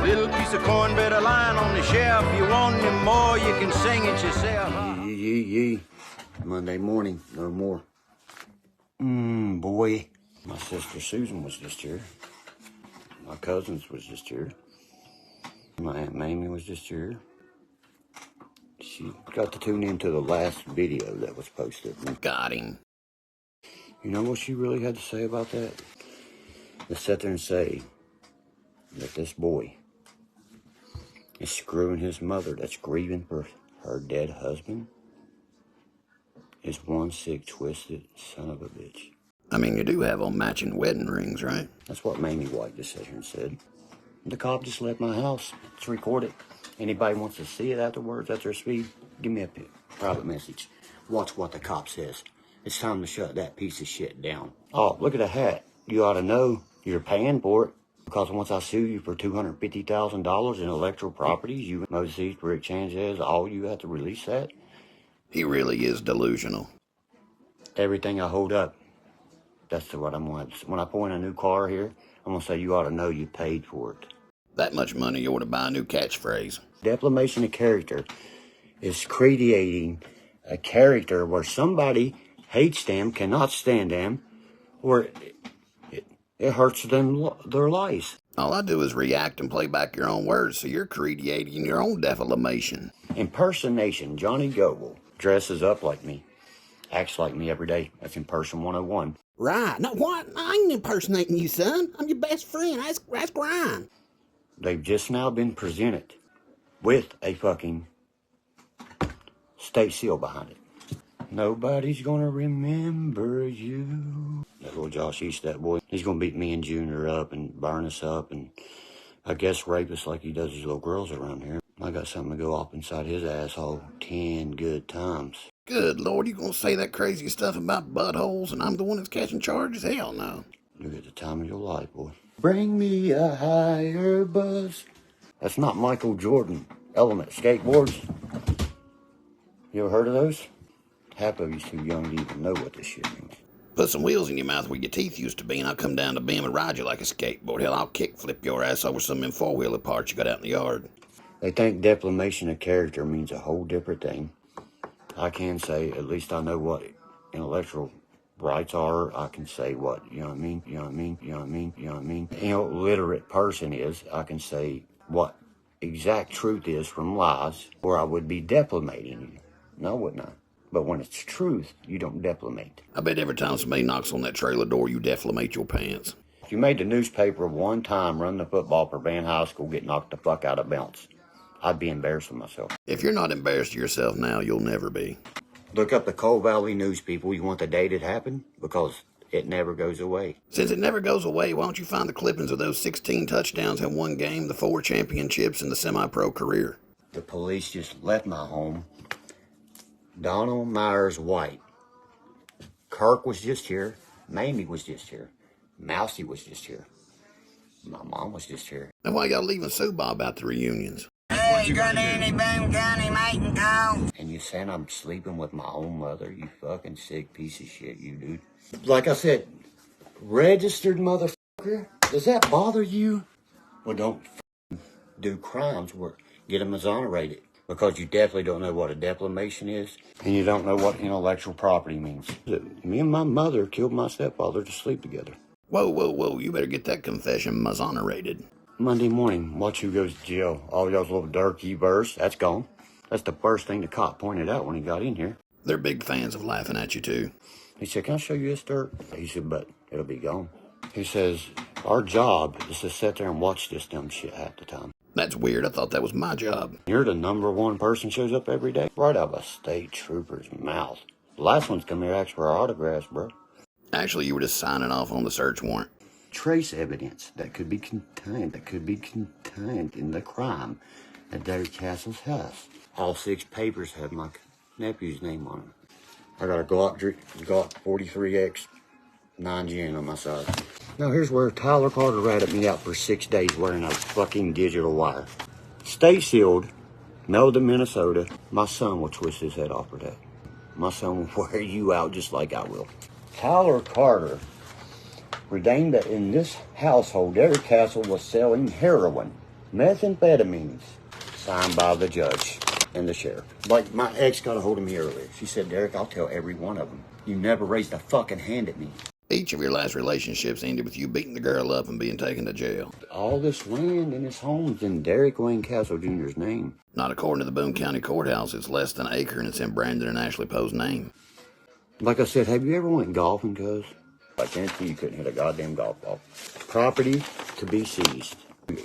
Little piece of cornbread, a line on the shelf. You want any more, you can sing it yourself. Yee. Monday morning, no more. Boy. My sister Susan was just here. My cousins was just here. My Aunt Mamie was just here. She got to tune into the last video that was posted. Got him. You know what she really had to say about that? To sit there and say that this boy is screwing his mother that's grieving for her dead husband is one sick, twisted son of a bitch. I mean, you do have on matching wedding rings, right? That's what Mamie White just sat here and said. The cop just left my house. It's recorded. Anybody wants to see it afterwards at their speed, give me a private message. Watch what the cop says. It's time to shut that piece of shit down. Oh, look at the hat. You ought to know you're paying for it. Because once I sue you for $250,000 in electoral properties, you, Moses, Rick Sanchez, all you have to release that. He really is delusional. Everything I hold up, that's what I'm going to. When I point a new car here, I'm going to say you ought to know you paid for it. That much money, you ought to buy a new catchphrase. Defamation of character is creating a character where somebody hates them, cannot stand them, or it hurts them, their lives. All I do is react and play back your own words, so you're creating your own defamation. Impersonation. Johnny Goble dresses up like me, acts like me every day. That's Imperson 101. Right. No, what? I ain't impersonating you, son. I'm your best friend. That's Brian. They've just now been presented with a fucking state seal behind it. Nobody's gonna remember you. That little Josh East, that boy, he's gonna beat me and Junior up and burn us up and I guess rape us like he does his little girls around here. I got something to go off inside his asshole 10 good times. Good Lord, you gonna say that crazy stuff about buttholes and I'm the one that's catching charges? Hell no. You're at the time of your life, boy. Bring me a higher buzz. That's not Michael Jordan Element skateboards. You ever heard of those? Half of you's too young to even know what this shit means. Put some wheels in your mouth where your teeth used to be and I'll come down to Bim and ride you like a skateboard. Hell, I'll kick flip your ass over some of them four-wheeler parts you got out in the yard. They think defamation of character means a whole different thing. I can say, at least I know what intellectual rights are. I can say what, you know what I mean? You know what I mean? You know what I mean? You know what I mean? You know, literate person is, I can say what exact truth is from lies, or I would be defamating you. No, I would not. But when it's truth, you don't defamate. I bet every time somebody knocks on that trailer door, you defamate your pants. If you made the newspaper one time, run the football for Van High School, get knocked the fuck out of bounds, I'd be embarrassed with myself. If you're not embarrassed of yourself now, you'll never be. Look up the Coal Valley News, people. You want the date it happened? Because it never goes away. Since it never goes away, why don't you find the clippings of those 16 touchdowns in one game, the 4 championships, and the semi-pro career? The police just left my home. Donald Myers White. Kirk was just here. Mamie was just here. Mousy was just here. My mom was just here. And why y'all leaving Sue Bob about the reunions? Hey, you got any Boone County mating call? And you saying I'm sleeping with my own mother? You fucking sick piece of shit, you dude. Like I said, registered motherfucker. Does that bother you? Well, don't do crimes where get them exonerated. Because you definitely don't know what a defamation is. And you don't know what intellectual property means. Me and my mother killed my stepfather to sleep together. Whoa. You better get that confession exonerated. Monday morning, watch who goes to jail. All y'all's little Derkie verse, that's gone. That's the first thing the cop pointed out when he got in here. They're big fans of laughing at you, too. He said, can I show you this, Derk? He said, but it'll be gone. He says, our job is to sit there and watch this dumb shit half the time. That's weird. I thought that was my job. You're the #1 person shows up every day. Right out of a state trooper's mouth. The last one's come here asked for our autographs, bro. Actually, you were just signing off on the search warrant. Trace evidence that could be contained in the crime at Derek Castle's house. All 6 papers have my nephew's name on them. I got a Glock 43X 9Gen on my side. Now here's where Tyler Carter ratted me out for 6 days wearing a fucking digital wire. Stay sealed, mailed to Minnesota. My son will twist his head off for that. My son will wear you out just like I will. Tyler Carter ordained that in this household, Derek Castle was selling heroin. Methamphetamines. Signed by the judge and the sheriff. Like, my ex got a hold of me earlier. She said, Derek, I'll tell every one of them. You never raised a fucking hand at me. Each of your last relationships ended with you beating the girl up and being taken to jail. All this land in his home's in Derek Wayne Castle Jr.'s name. Not according to the Boone County Courthouse. It's less than an acre and it's in Brandon and Ashley Poe's name. Like I said, have you ever went golfing, cuz? I guarantee you couldn't hit a goddamn golf ball. Property to be seized.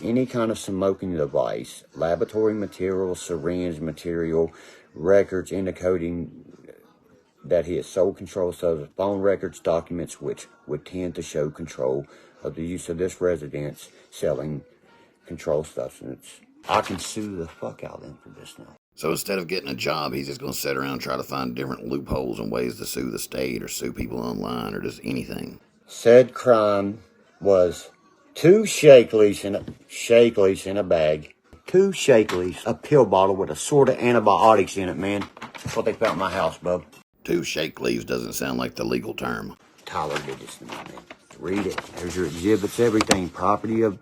Any kind of smoking device, laboratory material, syringe material, records indicating that he has sole control of phone records, documents which would tend to show control of the use of this residence selling controlled substance. I can sue the fuck out of them for this now. So instead of getting a job, he's just going to sit around and try to find different loopholes and ways to sue the state or sue people online or just anything. Said crime was 2 Shakeleys in a bag. 2 Shakeleys, a pill bottle with a sort of antibiotics in it, man. That's what they found in my house, bub. 2 shake leaves doesn't sound like the legal term. Tyler did this to me, man. Read it. There's your exhibits, everything. Property of...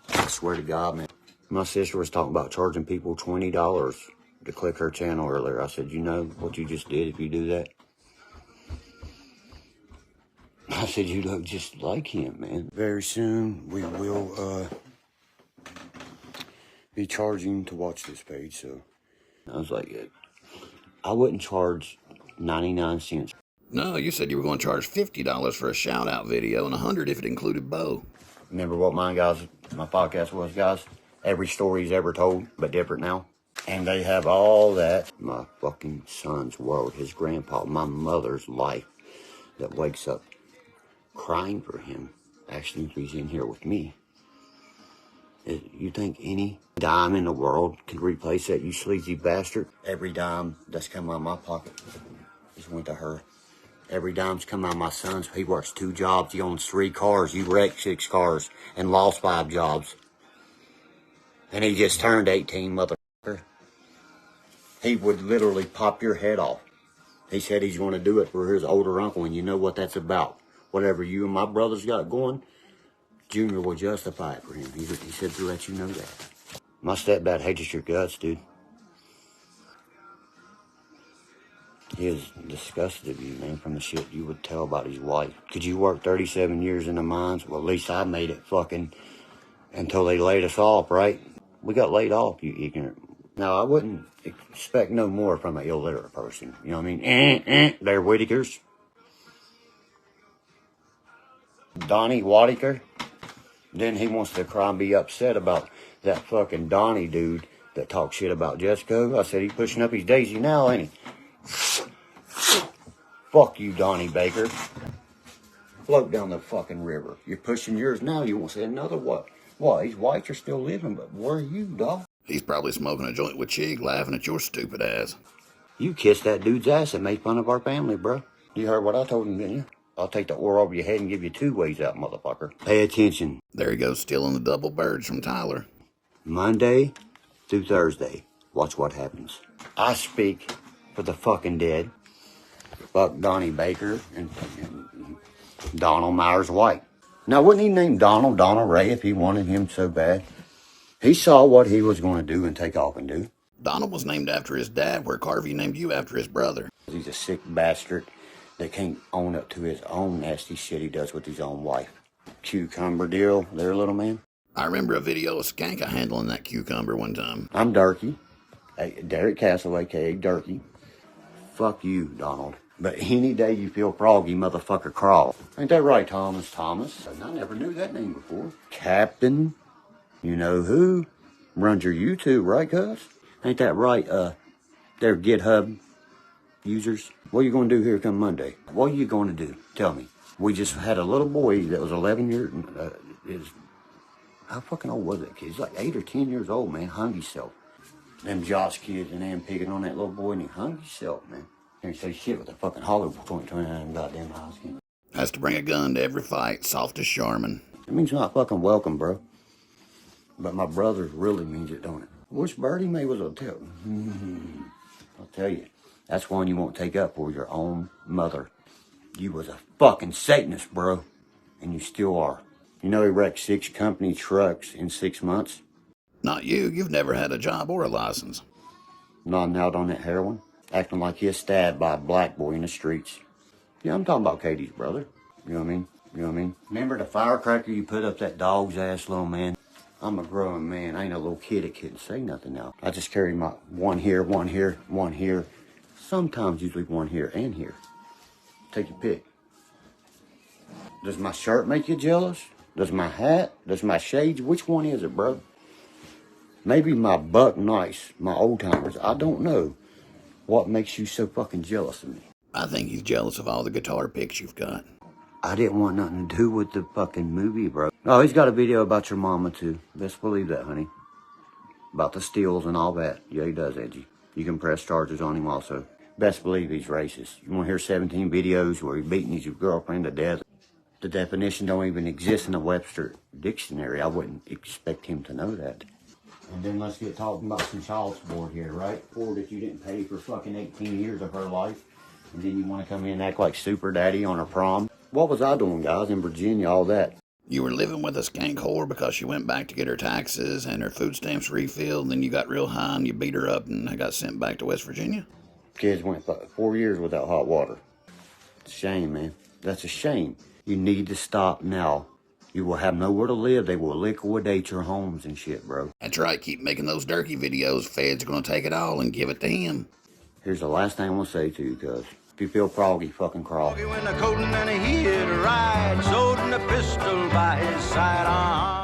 I swear to God, man. My sister was talking about charging people $20 to click her channel earlier. I said, you know what you just did if you do that? I said, you look just like him, man. Very soon, we will be charging to watch this page, so... I was like, I wouldn't charge 99 cents. No, you said you were going to charge $50 for a shout-out video and $100 if it included Bo. Remember what my podcast was, guys? Every story he's ever told, but different now. And they have all that. My fucking son's world, his grandpa, my mother's life that wakes up crying for him. Actually, he's in here with me. You think any dime in the world can replace that, you sleazy bastard? Every dime that's come out of my pocket just went to her. Every dime's come out of my son's. He works 2 jobs. He owns 3 cars. You wrecked 6 cars and lost 5 jobs. And he just turned 18, motherfucker. He would literally pop your head off. He said he's going to do it for his older uncle, and you know what that's about. Whatever you and my brothers got going, Junior will justify it for him. He said to let you know that. My stepdad hates your guts, dude. He is disgusted of you, man, from the shit you would tell about his wife. Could you work 37 years in the mines? Well, at least I made it fucking until they laid us off, right? We got laid off, you ignorant. Now, I wouldn't expect no more from an illiterate person. You know what I mean? They're Whitakers. Donnie Whitaker. Then he wants to cry and be upset about that fucking Donnie dude that talks shit about Jessica. I said, he's pushing up his daisy now, ain't he? Fuck you, Donnie Baker. Float down the fucking river. You're pushing yours now, you won't say another what? What, his whites are still living, but where are you, dog? He's probably smoking a joint with Chig, laughing at your stupid ass. You kissed that dude's ass and made fun of our family, bro. You heard what I told him, didn't you? I'll take the oar over your head and give you 2 ways out, motherfucker. Pay attention. There he goes, stealing the double birds from Tyler. Monday through Thursday. Watch what happens. I speak for the fucking dead. Fuck Donnie Baker and Donald Myers White. Now, wouldn't he name Donald Ray if he wanted him so bad? He saw what he was going to do and take off and do. Donald was named after his dad, where Carvey named you after his brother. He's a sick bastard that can't own up to his own nasty shit he does with his own wife. Cucumber deal there, little man. I remember a video of Skanka handling that cucumber one time. I'm Derkie. Derek Castle, a.k.a. Derkie. Fuck you, Donald. But any day you feel froggy, motherfucker, crawl. Ain't that right, Thomas? I never knew that name before. Captain, you know who? Runs your YouTube, right, cuz? Ain't that right, their GitHub users? What are you going to do here come Monday? What are you going to do? Tell me. We just had a little boy that was 11 years, how fucking old was that kid? He's like 8 or 10 years old, man. Hung himself. Them Josh kids and them picking on that little boy, and he hung himself, man. Can't say shit with a fucking Hollywood 29 goddamn house. Has to bring a gun to every fight, soft as Charmin. It means you're not fucking welcome, bro. But my brothers really means it, don't it? Wish Birdie Mae was a tell. I'll tell you, that's one you won't take up for your own mother. You was a fucking Satanist, bro. And you still are. You know he wrecked 6 company trucks in 6 months? Not you. You've never had a job or a license. Nodding out on that heroin, acting like he was stabbed by a black boy in the streets. Yeah, I'm talking about Katie's brother. You know what I mean? You know what I mean? Remember the firecracker you put up that dog's ass, little man? I'm a grown man. I ain't a little kid that couldn't say nothing now. I just carry my one here, one here, one here. Sometimes usually one here and here. Take your pick. Does my shirt make you jealous? Does my hat? Does my shades? Which one is it, bro? Maybe my Buck Nice, my old timers. I don't know. What makes you so fucking jealous of me? I think he's jealous of all the guitar picks you've got. I didn't want nothing to do with the fucking movie, bro. Oh, he's got a video about your mama, too. Best believe that, honey. About the steals and all that. Yeah, he does, Edgy. You can press charges on him also. Best believe he's racist. You want to hear 17 videos where he's beating his girlfriend to death? The definition don't even exist in the Webster dictionary. I wouldn't expect him to know that. And then let's get talking about some child support here, right? Poor that you didn't pay for fucking 18 years of her life. And then you want to come in and act like super daddy on her prom. What was I doing, guys, in Virginia, all that? You were living with a skank whore because she went back to get her taxes and her food stamps refilled, and then you got real high and you beat her up and got sent back to West Virginia? Kids went 4 years without hot water. It's a shame, man. That's a shame. You need to stop now. You will have nowhere to live. They will liquidate your homes and shit, bro. That's right. Keep making those Derkie videos. Feds are going to take it all and give it to him. Here's the last thing I'm going to say to you, cuz. If you feel froggy, fucking crawl. When the coating and he hit a ride, sold in a pistol by his side.